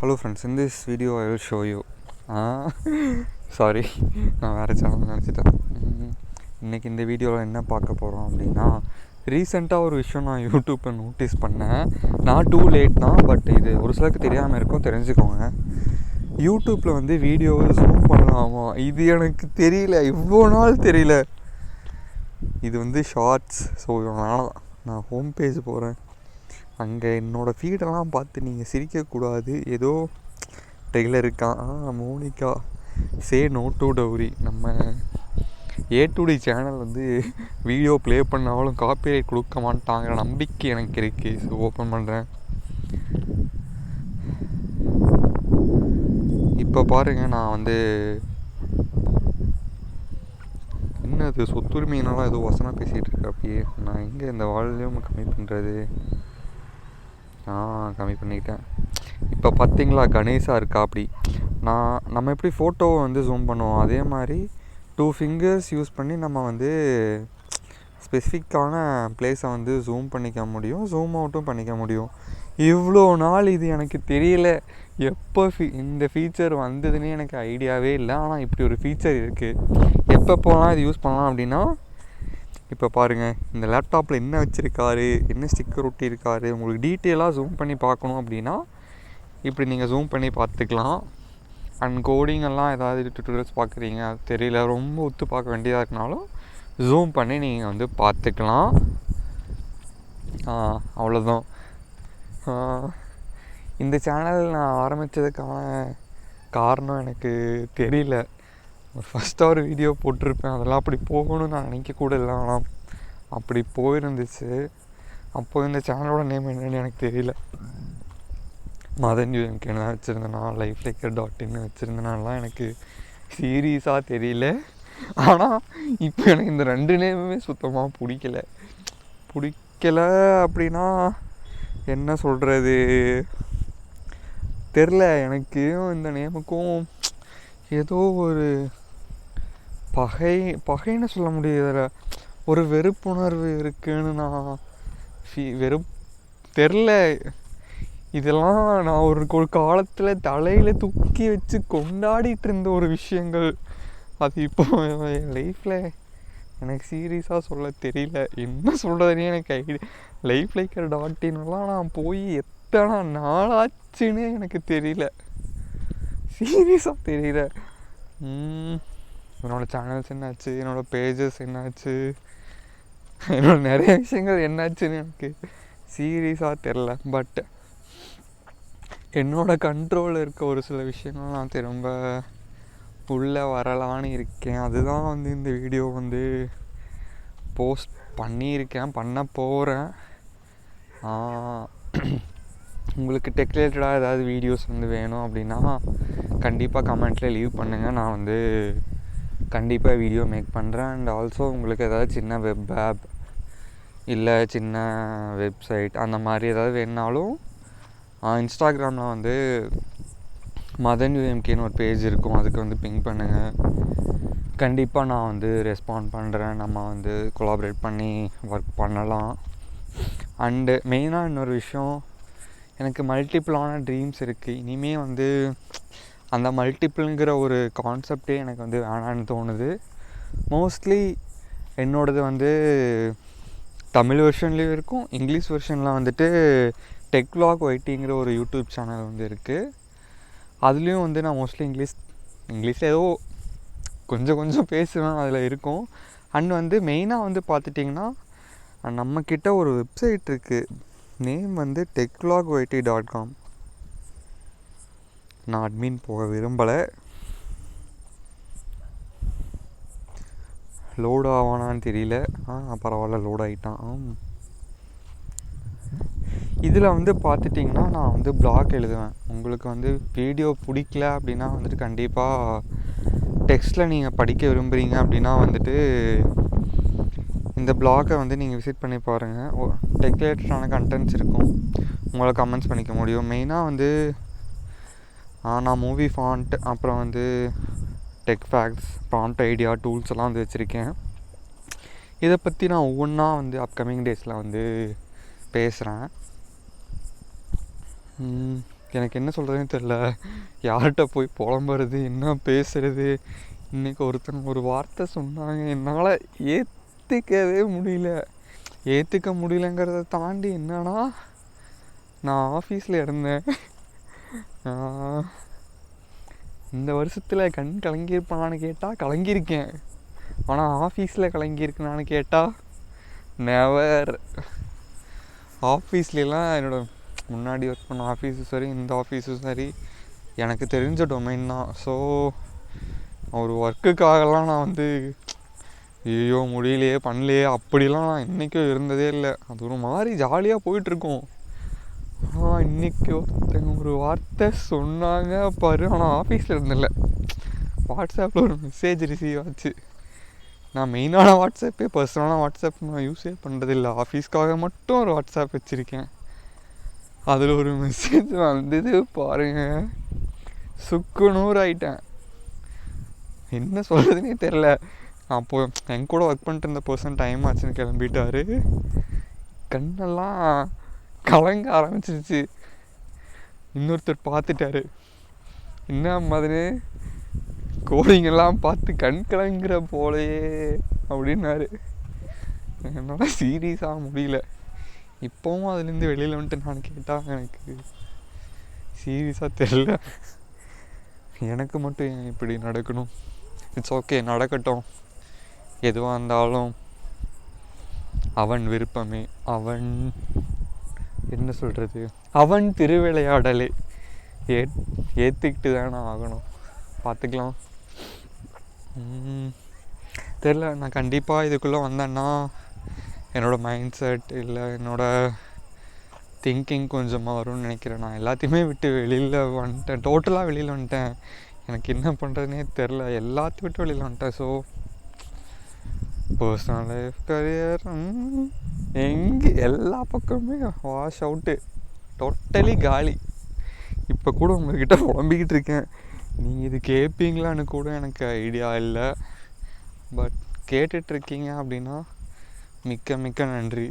Hello friends, in this video I will show you sorry நான் வேறு channel நினச்சிட்டேன். இன்றைக்கி இந்த வீடியோவில் என்ன பார்க்க போகிறோம் அப்படின்னா, ரீசெண்டாக ஒரு விஷயம் நான் யூடியூப்பை நோட்டீஸ் பண்ணேன். நான் டூ லேட் தான், பட் இது ஒரு சிலருக்கு தெரியாமல் இருக்கும், தெரிஞ்சுக்கோங்க. யூடியூப்பில் வந்து வீடியோவை ஜூம் பண்ணலாமா? இது எனக்கு தெரியல, இவ்வளோ நாள் தெரியல. இது வந்து ஷார்ட்ஸ். ஸோ நான் ஹோம் பேஜ் போகிறேன். அங்கே என்னோடய ஃபீடெல்லாம் பார்த்து நீங்கள் சிரிக்கக்கூடாது. ஏதோ டெய்லர் இருக்கான், Monica say no to dowry. நம்ம A2D சேனல் வந்து வீடியோ ப்ளே பண்ணாலும் காப்பிரைட் கொடுக்க மாட்டாங்கிற நம்பிக்கை எனக்கு இருக்குது. ஸோ ஓப்பன் பண்ணுறேன். இப்போ பாருங்கள், நான் வந்து என்னது சொத்துரிமையினால ஏதோ வசனம் பேசிகிட்டு இருக்கேன். அப்படியே நான் எங்கே இந்த வால்யூம் கம்மி பண்ணுறது? கம்மி பண்ணிக்கிட்டேன். இப்போ பார்த்தீங்களா, கணேஷா இருக்கா? அப்படி நம்ம எப்படி ஃபோட்டோவை வந்து ஜூம் பண்ணுவோம், அதே மாதிரி 2 ஃபிங்கர்ஸ் யூஸ் பண்ணி நம்ம வந்து ஸ்பெசிஃபிக்கான பிளேஸை வந்து ஜூம் பண்ணிக்க முடியும், ஜூம் அவுட்டும் பண்ணிக்க முடியும். இவ்வளோ நாள் இது எனக்கு தெரியல. எப்போ இந்த ஃபீச்சர் வந்ததுன்னே எனக்கு ஐடியாவே இல்லை. ஆனால் இப்படி ஒரு ஃபீச்சர் இருக்குது. எப்போ போகலாம் இது யூஸ் பண்ணலாம் அப்படின்னா, இப்போ பாருங்கள், இந்த லேப்டாப்பில் என்ன வச்சுருக்காரு, என்ன ஸ்டிக்கர் ஒட்டி இருக்காரு, உங்களுக்கு டீட்டெயிலாக ஜூம் பண்ணி பார்க்கணும் அப்படின்னா இப்படி நீங்கள் ஜூம் பண்ணி பார்த்துக்கலாம். அண்ட் கோடிங்கெல்லாம் ஏதாவது டுட்டோரியல்ஸ் பார்க்குறீங்க, அது தெரியல, ரொம்ப ஒத்து பார்க்க வேண்டியதாக இருக்கனாலும் ஜூம் பண்ணி நீங்கள் வந்து பார்த்துக்கலாம். அவ்வளோதான். இந்த சேனல் நான் ஆரம்பித்ததுக்கான காரணம் எனக்கு தெரியல. ஃபஸ்ட்டாக ஒரு வீடியோ போட்டிருப்பேன், அதெல்லாம் அப்படி போகணும்னு நான் நினைக்கக்கூட இல்லை. ஆனால் அப்படி போயிருந்துச்சு. அப்போது இந்த சேனலோட நேம் என்னென்னு எனக்கு தெரியல. மதன் UMK தான் வச்சுருந்தேனா, lifeLaker.in வச்சுருந்தேனாலாம் எனக்கு சீரியஸாக தெரியல. ஆனால் இப்போ எனக்கு இந்த 2 நேமுமே சுத்தமாக பிடிக்கல அப்படின்னா என்ன சொல்கிறது தெரில. எனக்கு இந்த நேமுக்கும் ஏதோ ஒரு பகைன்னு சொல்ல முடியாதுல, ஒரு வெறுப்புணர்வு இருக்குன்னு நான் தெரில. இதெல்லாம் நான் ஒரு காலத்தில் தலையில் தூக்கி வச்சு கொண்டாடிட்டு இருந்த ஒரு விஷயங்கள். அது இப்போ என் லைஃப்பில் எனக்கு சீரியஸாக சொல்ல தெரியல, என்ன சொல்கிறதுனே எனக்கு ஐடியா. lifeLaker.inலாம் நான் போய் எத்தனை நாளாச்சுன்னு எனக்கு தெரியல, சீரியஸாக தெரியல. என்னோடய சேனல்ஸ் என்னாச்சு, என்னோடய பேஜஸ் என்னாச்சு, என்னோட நிறைய விஷயங்கள் என்னாச்சுன்னு எனக்கு சீரியஸாக தெரில. பட் என்னோடய கண்ட்ரோலில் இருக்க ஒரு சில விஷயங்கள் நான் திரும்ப உள்ளே வரலான்னு இருக்கேன். அதுதான் வந்து இந்த வீடியோ வந்து போஸ்ட் பண்ணியிருக்கேன், பண்ண போகிறேன். உங்களுக்கு டெக் ரிலேட்டடாக ஏதாவது வீடியோஸ் வந்து வேணும் அப்படின்னா கண்டிப்பாக கமெண்ட்டில் லீவ் பண்ணுங்கள். நான் வந்து கண்டிப்பாக வீடியோ மேக் பண்ணுறேன். அண்ட் ஆல்சோ உங்களுக்கு ஏதாவது சின்ன வெப் ஆப் இல்லை சின்ன வெப்சைட் அந்த மாதிரி ஏதாவது வேணுனாலும் இன்ஸ்டாகிராமில் வந்து மதன் UMKன்னு ஒரு பேஜ் இருக்கும், அதுக்கு வந்து பிங் பண்ணுங்கள். கண்டிப்பாக நான் வந்து ரெஸ்பாண்ட் பண்ணுறேன். நம்ம வந்து கொலாபரேட் பண்ணி ஒர்க் பண்ணலாம். அண்டு மெயினாக இன்னொரு விஷயம், எனக்கு மல்டிப்புளான ட்ரீம்ஸ் இருக்குது. இனிமேல் வந்து அந்த மல்டிப்புளுங்கிற ஒரு கான்செப்டே எனக்கு வந்து வேணான்னு தோணுது. மோஸ்ட்லி என்னோடது வந்து தமிழ் வெர்ஷன்லேயும் இருக்கும், இங்கிலீஷ் வெர்ஷனில் வந்துட்டு டெக் விலாக் YTங்கிற ஒரு யூடியூப் சேனல் வந்து இருக்குது. அதுலேயும் வந்து நான் மோஸ்ட்லி இங்கிலீஷில் ஏதோ கொஞ்சம் பேசுவேன், அதில் இருக்கும். அண்ட் வந்து மெயினாக வந்து பார்த்துட்டிங்கன்னா நம்மக்கிட்ட ஒரு வெப்சைட் இருக்குது, நேம் வந்து techvlogyt.com. நான் அட்மின் போக விரும்பலை. லோட் ஆவானான்னு தெரியல. பரவாயில்ல, லோட் ஆகிட்டான். இதில் வந்து பார்த்துட்டிங்கன்னா நான் வந்து பிளாக் எழுதுவேன். உங்களுக்கு வந்து வீடியோ பிடிக்கல அப்படின்னா வந்துட்டு கண்டிப்பாக டெக்ஸ்ட்டில் நீங்கள் படிக்க விரும்புகிறீங்க அப்படின்னா வந்துட்டு இந்த பிளாகை வந்து நீங்கள் விசிட் பண்ணி பாருங்கள். டெக் ரிலேட்டடான கண்டென்ட்ஸ் இருக்கும், உங்களை கமெண்ட்ஸ் பண்ணிக்க முடியும். மெயினாக வந்து நான் மூவி ஃபாண்ட், அப்புறம் வந்து tech facts, prompt idea, tools எல்லாம் வந்து வச்சுருக்கேன். இதை பற்றி நான் ஒவ்வொன்றா வந்து அப்கமிங் டேஸில் வந்து பேசுகிறேன். எனக்கு என்ன சொல்கிறதுன்னு தெரில. யார்கிட்ட போய் புலம்புறது, என்ன பேசுகிறது. இன்றைக்கி ஒருத்தங்க ஒரு வார்த்தை சொன்னாங்க, என்னால் ஏற்றுக்கவே முடியல. ஏற்றுக்க முடியலங்கிறத தாண்டி என்னன்னா, நான் ஆஃபீஸில் இருந்தேன். இந்த வருஷத்தில் கண் கலங்கியிருப்பானான்னு கேட்டால் கலங்கியிருக்கேன். ஆனால் ஆஃபீஸில் கலங்கியிருக்கேனான்னு கேட்டால் நெவர். ஆஃபீஸ்லாம் என்னோடய முன்னாடி ஒர்க் பண்ண ஆஃபீஸும் சரி, இந்த ஆஃபீஸும் சரி, எனக்கு தெரிஞ்ச டொமைன் தான். ஸோ ஒரு ஒர்க்குக்காகலாம் நான் வந்து ஐயோ முடியலையே பண்ணலையே அப்படிலாம் நான் இன்றைக்கும் இருந்ததே இல்லை. அது ஒரு மாதிரி ஜாலியாக போயிட்டுருக்கோம். ஆனால் இன்றைக்கி ஒருத்தங்க ஒரு வார்த்தை சொன்னாங்க பாரு. ஆனால் ஆஃபீஸில் இருந்தில்ல, வாட்ஸ்அப்பில் ஒரு மெசேஜ் ரிசீவ் ஆச்சு. நான் மெயினான வாட்ஸ்அப்பே, பர்சனலான வாட்ஸ்அப் நான் யூஸே பண்ணுறதில்ல. ஆஃபீஸ்க்காக மட்டும் ஒரு வாட்ஸ்அப் வச்சுருக்கேன். அதில் ஒரு மெசேஜ் வந்தது பாருங்கள், சுக்குநூறு ஆகிட்டேன். என்ன சொல்கிறதுனே தெரில. அப்போது என் கூட ஒர்க் பண்ணிட்டு இருந்த பர்சன் டைம் ஆச்சுன்னு கிளம்பிட்டார். கண்ணெல்லாம் கலங்க ஆரம்பிச்சிருச்சு. இன்னொருத்தர் பார்த்துட்டாரு, என்ன மாதிரி கோடிங்கெல்லாம் பார்த்து கண் கலங்குற போலையே அப்படின்னாரு. என்னால் சீரியஸாக முடியல. இப்போவும் அதுலேருந்து வெளியில் வந்துட்டு நான் கேட்டால் எனக்கு சீரியஸாக தெரில. எனக்கு மட்டும் ஏன் இப்படி நடக்கணும்? இட்ஸ் ஓகே, நடக்கட்டும். எதுவாக இருந்தாலும் அவன் விருப்பமே. அவன் என்ன சொல்கிறது, அவன் திருவிளையாடலே. ஏற்றுக்கிட்டு தானே ஆகணும். பார்த்துக்கலாம். தெரில, நான் கண்டிப்பாக இதுக்குள்ளே வந்தேன்னா என்னோடய மைண்ட் செட் இல்லை என்னோடய திங்கிங் கொஞ்சம் வரும்னு நினைக்கிறேன். நான் எல்லாத்தையுமே விட்டு வெளியில் வந்துட்டேன், டோட்டலாக வெளியில் வந்துட்டேன். எனக்கு என்ன பண்ணுறதுனே தெரில, எல்லாத்தையும் விட்டு வெளியில் வந்துட்டேன். ஸோ பர்சனல் லைஃப், கரியர், எங்கே எல்லா பக்கமே வாஷ் அவுட்டு, டோட்டலி காலி. இப்போ கூட உங்கள்கிட்ட புலம்பிக்கிட்டு இருக்கேன். நீங்கள் இது கேட்பீங்களான்னு கூட எனக்கு ஐடியா இல்லை. பட் கேட்டுட்ருக்கீங்க அப்படின்னா மிக்க மிக்க நன்றி.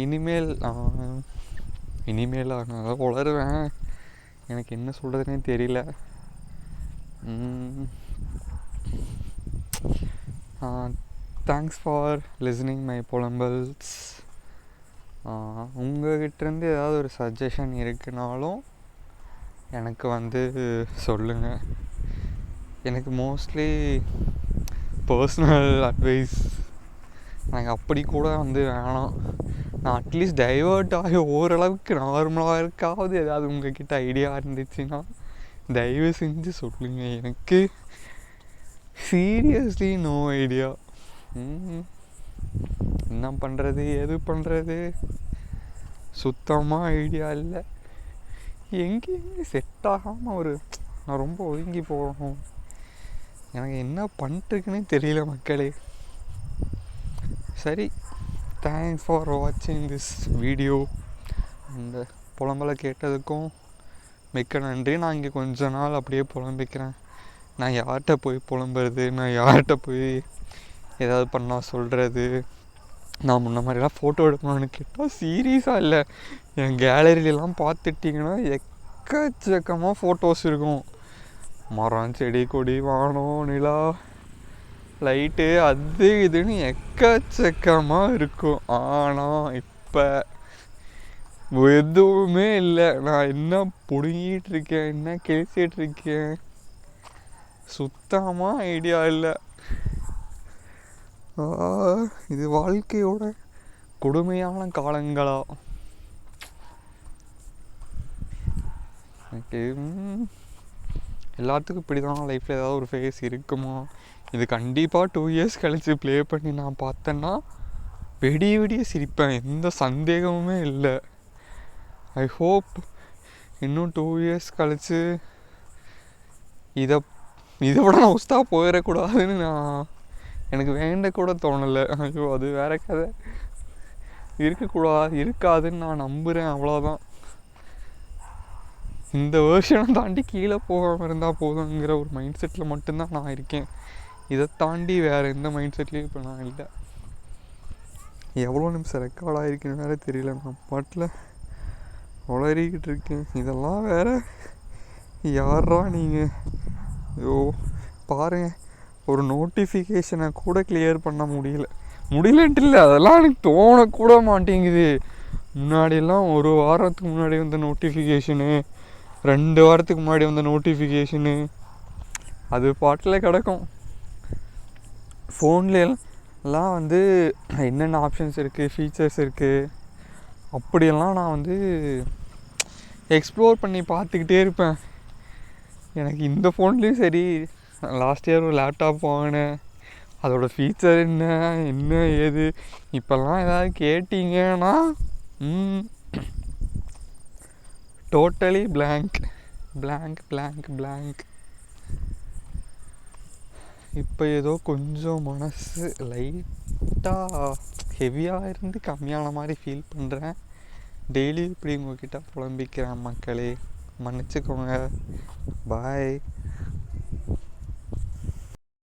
இனிமேல் நான் உளருவேன், எனக்கு என்ன சொல்கிறதுனே தெரியல. தேங்க்ஸ் ஃபார் லிசனிங் மை புலம்பல்ஸ். உங்கள்கிட்டேருந்து ஏதாவது ஒரு சஜஷன் இருக்குனாலும் எனக்கு வந்து சொல்லுங்கள். எனக்கு மோஸ்ட்லி பர்சனல் அட்வைஸ் எனக்கு அப்படி கூட வந்து வேணாம். நான் அட்லீஸ்ட் டைவர்ட் ஆகி ஓரளவுக்கு நார்மலாக இருக்காவது ஏதாவது உங்கள்கிட்ட ஐடியா இருந்துச்சுன்னா தயவு செஞ்சு சொல்லுங்கள். எனக்கு சீரியஸ்லி நோ ஐடியா. என்ன பண்ணுறது, எது பண்ணுறது, சுத்தமாக ஐடியா இல்லை. எங்கேயுமே செட் ஆகாமல் நான் ரொம்ப ஒதுங்கி போகணும். எனக்கு என்ன பண்ணிட்டுருக்குன்னே தெரியல மக்களே. சரி, தேங்க்ஸ் ஃபார் வாட்சிங் திஸ் வீடியோ. அந்த புலம்பலை கேட்டதுக்கும் மிக்க நன்றி. நான் இங்கே கொஞ்ச நாள் அப்படியே புலம்பிக்கிறேன். நான் யார்கிட்ட போய் புலம்புறது, நான் யார்கிட்ட போய் ஏதாவது பண்ணால் சொல்கிறது. நான் முன்ன மாதிரிலாம் ஃபோட்டோ எடுக்கணும்னு கேட்டால் சீரியஸாக இல்லை. என் கேலரியிலலாம் பார்த்துட்டிங்கன்னா எக்கச்சக்கமாக ஃபோட்டோஸ் இருக்கும். மரம், செடி, கொடி, வானம், நிலா, லைட்டு, அது இதுன்னு எக்கச்சக்கமாக இருக்கும். ஆனால் இப்போ எதுவுமே இல்லை. நான் என்ன பிடுங்கிட்டு இருக்கேன், என்ன கிழிச்சிட்டு இருக்கேன், சுத்தமாக ஐடியா இல்லை. இது வாழ்க்கையோட கொடுமையான காலங்களா? எனக்கு எல்லாத்துக்கும் இப்படி தான் லைஃப்பில் ஏதாவது ஒரு ஃபேஸ் இருக்குமா? இது கண்டிப்பாக 2 years கழித்து ப்ளே பண்ணி நான் பார்த்தேன்னா விடிய சிரிப்பேன், எந்த சந்தேகமுமே இல்லை. ஐ ஹோப் இன்னும் 2 years கழித்து இதை விட நான் உஸ்தாக போயிடக்கூடாதுன்னு எனக்கு வேண்டக்கூட தோணலை. ஐயோ, அது வேற கதை. இருக்காதுன்னு நான் நம்புகிறேன், அவ்வளோதான். இந்த வேர்ஷனை தாண்டி கீழே போகாமல் இருந்தால் போதுங்கிற ஒரு மைண்ட் செட்டில் மட்டும்தான் நான் இருக்கேன். இதை தாண்டி வேறு எந்த மைண்ட் செட்லேயும் இப்போ நான் இல்லை. எவ்வளோ நிமிஷம் ரெக்கார்ட் ஆகிருக்குன்னு வேறு தெரியல. நான் பாட்டில் உளறிக்கிட்டு இருக்கேன். இதெல்லாம் வேற யாரா நீங்கள்? ஐயோ பாருங்க, ஒரு நோட்டிஃபிகேஷனை கூட கிளியர் பண்ண முடியலன்ட்டு இல்லை, அதெல்லாம் எனக்கு தோணக்கூட மாட்டேங்குது. முன்னாடியெல்லாம் ஒரு வாரத்துக்கு முன்னாடி வந்த நோட்டிஃபிகேஷனு, 2 வாரத்துக்கு முன்னாடி வந்த நோட்டிஃபிகேஷனு அது பாட்டில் கிடக்கும். ஃபோன்லாம் வந்து என்னென்ன ஆப்ஷன்ஸ் இருக்குது, ஃபீச்சர்ஸ் இருக்குது, அப்படியெல்லாம் நான் வந்து எக்ஸ்ப்ளோர் பண்ணி பார்த்துக்கிட்டே இருப்பேன். எனக்கு இந்த ஃபோன்லேயும் சரி, லாஸ்ட் இயர் ஒரு லேப்டாப் வாங்கினேன், அதோடய ஃபீச்சர் என்ன ஏது இப்போல்லாம் ஏதாவது கேட்டிங்கன்னா டோட்டலி blank. இப்போ ஏதோ கொஞ்சம் மனசு லைட்டாக ஹெவியாக இருந்து கம்மியான மாதிரி ஃபீல் பண்ணுறேன். டெய்லி இப்படி உங்கள்கிட்ட புலம்பிக்கிறேன் மக்களே, மன்னிச்சுக்கோங்க. பாய்.